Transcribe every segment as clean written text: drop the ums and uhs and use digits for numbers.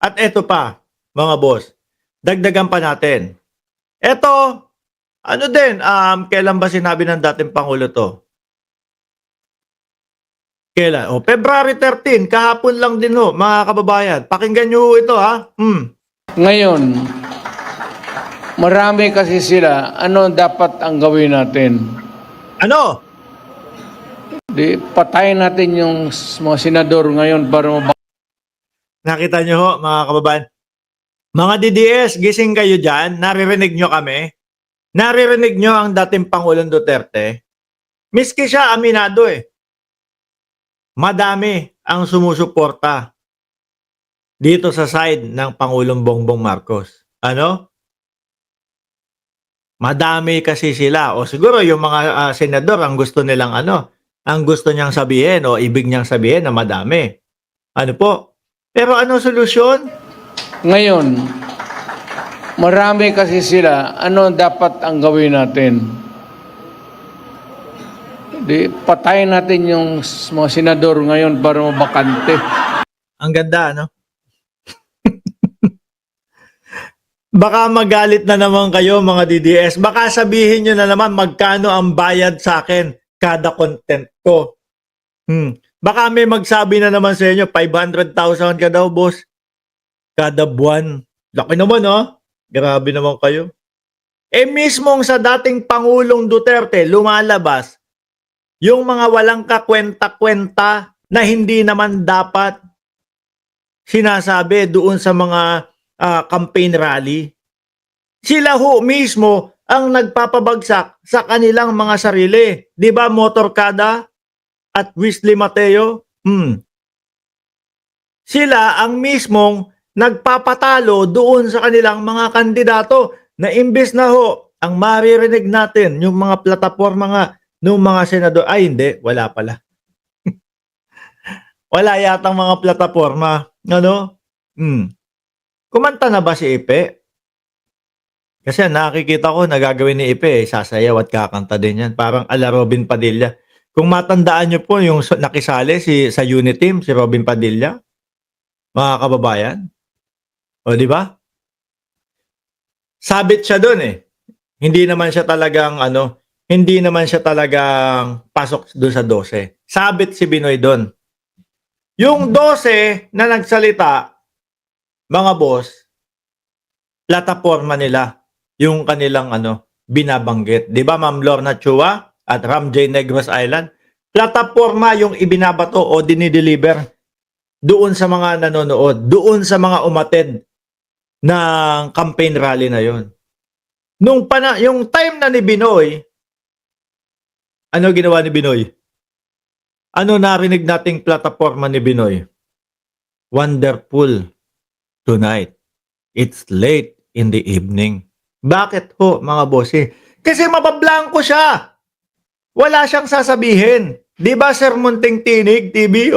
At eto pa, mga boss, dagdagan pa natin. Eto, ano din, kailan ba sinabi ng dating Pangulo 'to? Kailan? Oh, February 13, kahapon lang din ho, mga kababayan. Pakinggan niyo ho ito, ha. Ngayon, marami kasi sila. Ano dapat ang gawin natin? Ano? Di patayin natin yung mga senador ngayon para Nakita niyo ho, mga kababayan. Mga DDS, gising kayo dyan. Naririnig niyo kami? Naririnig niyo ang dating Pangulong Duterte? Miski siya, aminado eh. Madami ang sumusuporta dito sa side ng Pangulong Bongbong Marcos. Ano? Madami kasi sila. O siguro yung mga senador ang gusto nilang ang gusto niyang sabihin o ibig niyang sabihin na madami. Ano po? Pero ano solusyon? Ngayon, marami kasi sila. Ano dapat ang gawin natin? Di patayin natin yung mga senador ngayon para mabakante. Ang ganda, no? Baka magalit na naman kayo mga DDS. Baka sabihin nyo na naman magkano ang bayad sa akin kada content ko. Baka may magsabi na naman sa inyo, 500,000 ka daw, boss. Kada buwan. Laki naman, oh. Grabe naman kayo. Mismong sa dating Pangulong Duterte, lumalabas yung mga walang kakwenta-kwenta na hindi naman dapat sinasabi doon sa mga campaign rally. Sila ho mismo ang nagpapabagsak sa kanilang mga sarili. Di ba, Motorkada at Wesley Mateo? Sila ang mismong nagpapatalo doon sa kanilang mga kandidato na imbes na ho ang maririnig natin yung mga plataforma nga ng mga senador. Ay hindi, wala pala. Wala yatang mga plataforma. Ano? Kumanta na ba si Ipe? Kasi nakikita ko nagagawin ni Ipe, sasayaw at kakanta din yan. Parang ala Robin Padilla. Kung matandaan nyo po yung nakisali sa unit team, si Robin Padilla, mga kababayan. O, di ba? Sabit siya doon eh. Hindi naman siya talagang hindi naman siya talagang pasok doon sa 12. Sabit si Binoy doon. Yung 12 na nagsalita, mga boss, plataforma nila, yung kanilang binabanggit. Di ba, Ma'am Lorna Chua at Ram J. Negros Island? Plataforma yung ibinabato o dinideliver doon sa mga nanonood, doon sa mga umattend ng campaign rally na yon. Yung time na ni Binoy, ano ginawa ni Binoy? Ano narinig nating plataforma ni Binoy? Wonderful tonight. It's late in the evening. Bakit ho, mga bossy? Kasi mabablanko siya. Wala siyang sasabihin. Di ba, Sir Munting Tinig TV?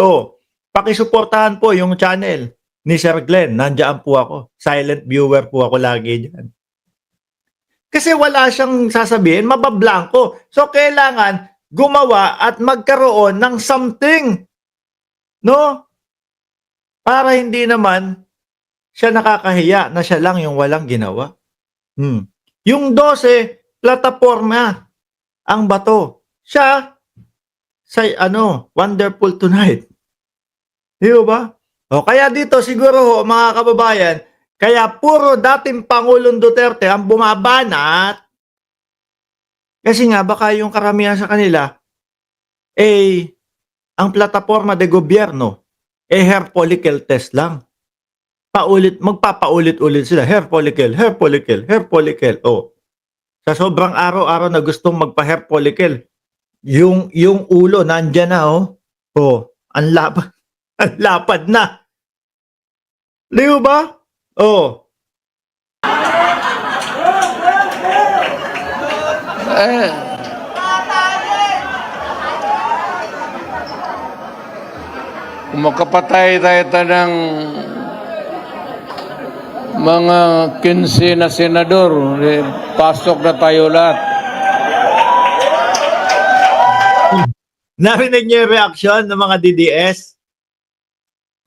Pakisuportahan po yung channel ni Sir Glenn. Nandiyan po ako. Silent viewer po ako lagi dyan. Kasi wala siyang sasabihin, mabablanko. So, kailangan gumawa at magkaroon ng something. No? Para hindi naman siya nakakahiya na siya lang yung walang ginawa. Yung 12, plataforma ang bato. Siya, wonderful tonight. Di ba? Kaya dito siguro ho, mga kababayan, kaya puro dating Pangulong Duterte ang bumabanat kasi nga baka yung karamihan sa kanila ang plataforma de gobyerno hair follicle test lang. Magpapaulit-ulit sila, hair follicle, hair follicle, hair follicle. Sa sobrang araw-araw na gustong magpa-hair follicle, yung ulo nandiyan na ang lapad na. Di ba? Kung makapatay tayo ng mga 15 na senador, pasok na tayo lahat. Narinig niyo yung reaction ng mga DDS?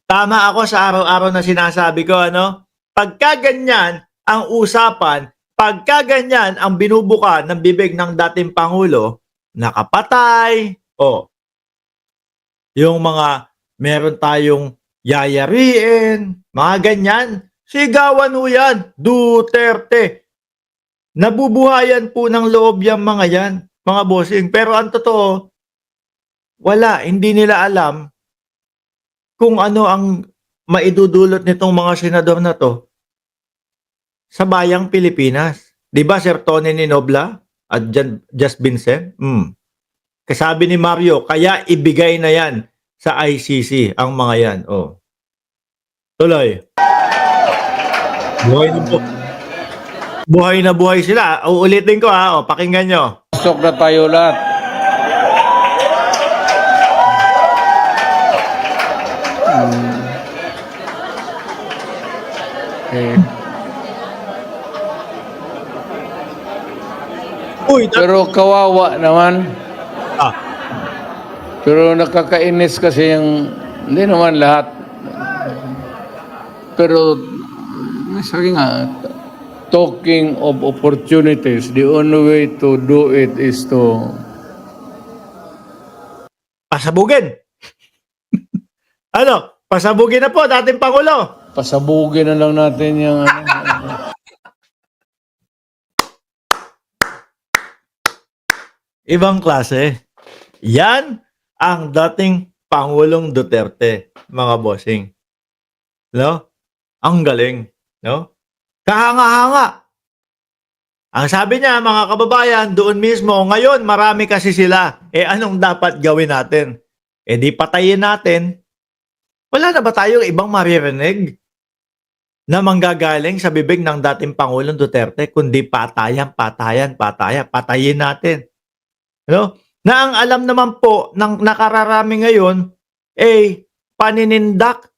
Tama ako sa araw-araw na sinasabi ko, ano? Pagka ganyan ang usapan, pagka ganyan ang binubuka ng bibig ng dating Pangulo, nakapatay, o yung mga meron tayong yayariin, mga ganyan, sigawan ho yan, Duterte. Nabubuhayan po ng loob yung mga yan, mga bossing. Pero ang totoo, wala, hindi nila alam kung ano ang maidudulot nitong mga senador na to sa bayang Pilipinas. 'Di ba Sir Tony Ninobla at Just Vincent? Kasabi ni Mario, kaya ibigay na yan sa ICC ang mga yan. Oh. Tuloy. Buhay na po. Buhay na buhay sila. Uulitin ko ha. O, pakinggan nyo. Pasok na tayo lahat. Okay. Uy, Pero kawawa naman. ah, Pero nakakainis kasi yung, hindi naman lahat. Pero, sabi nga, talking of opportunities, the only way to do it is to pasabugin. Ano? Pasabugin na po, dating Pangulo. pasabugin na lang natin yung Ibang klase. Yan ang dating Pangulong Duterte, mga bossing. No? Ang galing. No? Kahanga-hanga. Ang sabi niya, mga kababayan, doon mismo, ngayon marami kasi sila. Anong dapat gawin natin? Di patayin natin. Wala na ba tayong ibang maririnig na manggagaling sa bibig ng dating Pangulong Duterte kundi patayan, patayan, patayan, patayin natin. No? Na ang alam naman po ng nakararami ngayon paninindak.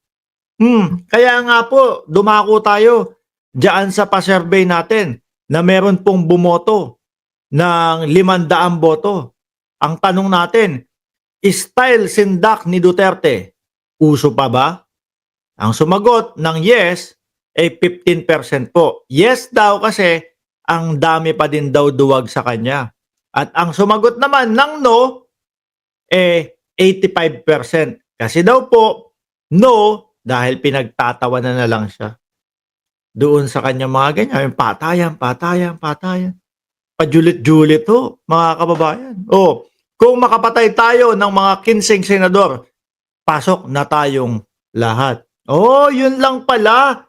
Kaya nga po dumako tayo diyan sa pa-survey natin na meron pong bumoto ng 500 boto. Ang tanong natin, style sindak ni Duterte, uso pa ba? Ang sumagot ng yes 15% po. Yes daw kasi ang dami pa din daw duwag sa kanya. At ang sumagot naman ng no, 85%. Kasi daw po, no, dahil pinagtatawanan na lang siya. Doon sa kanya mga ganyan, patayan, patayan, patayan. Pajulit-julit ho, mga kababayan. Kung makapatay tayo ng mga 15 senador, pasok na tayong lahat. Yun lang pala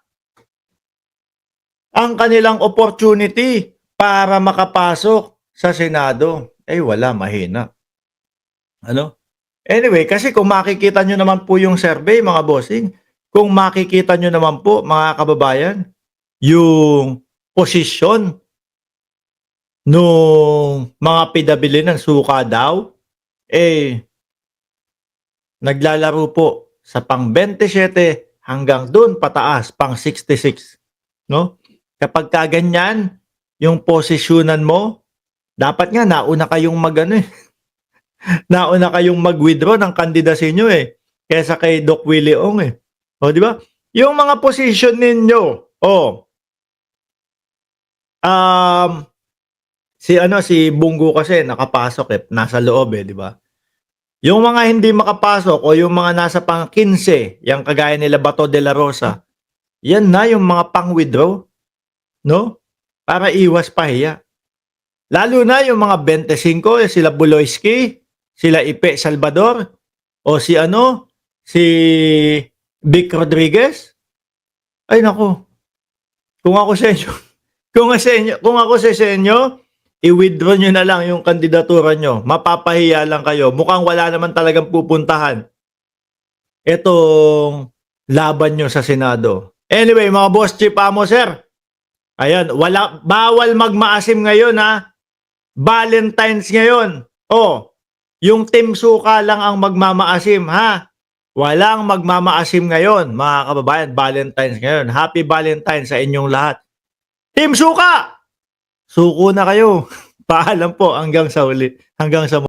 ang kanilang opportunity para makapasok sa Senado. Wala, mahina. Ano? Anyway, kasi kung makikita nyo naman po yung survey, mga bossing, kung makikita nyo naman po, mga kababayan, yung posisyon nung mga pidabili ng suka daw, naglalaro po sa pang 27 hanggang dun pataas, pang 66. No? Kapag kaganyan, yung posisyonan mo, dapat nga nauna kayong nauna kayong mag-withdraw ng kandidacy nyo kesa kay Doc Willie Ong di ba? Yung mga position ninyo, si Bungo kasi nakapasok nasa loob di ba? Yung mga hindi makapasok o yung mga nasa pang 15, yung kagaya nila Bato de la Rosa, yan na yung mga pang-withdraw, no? Para iwas pahiya. Lalo na yung mga 25, sila Buloyski, sila Ipe Salvador, o si Vic Rodriguez. Ay nako. Kung ako sa inyo, kung ako sa inyo, i-withdraw nyo na lang yung kandidatura nyo. Mapapahiya lang kayo. Mukhang wala naman talagang pupuntahan itong laban nyo sa Senado. Anyway, mga boss chief amo, sir. Ayan, bawal magmaasim ngayon Valentine's ngayon. Yung Team Suka lang ang magmamaasim Walang magmamaasim ngayon, mga kababayan. Valentine's ngayon. Happy Valentine's sa inyong lahat. Team Suka! Suko na kayo. Paalam po hanggang sa uli. Hanggang sa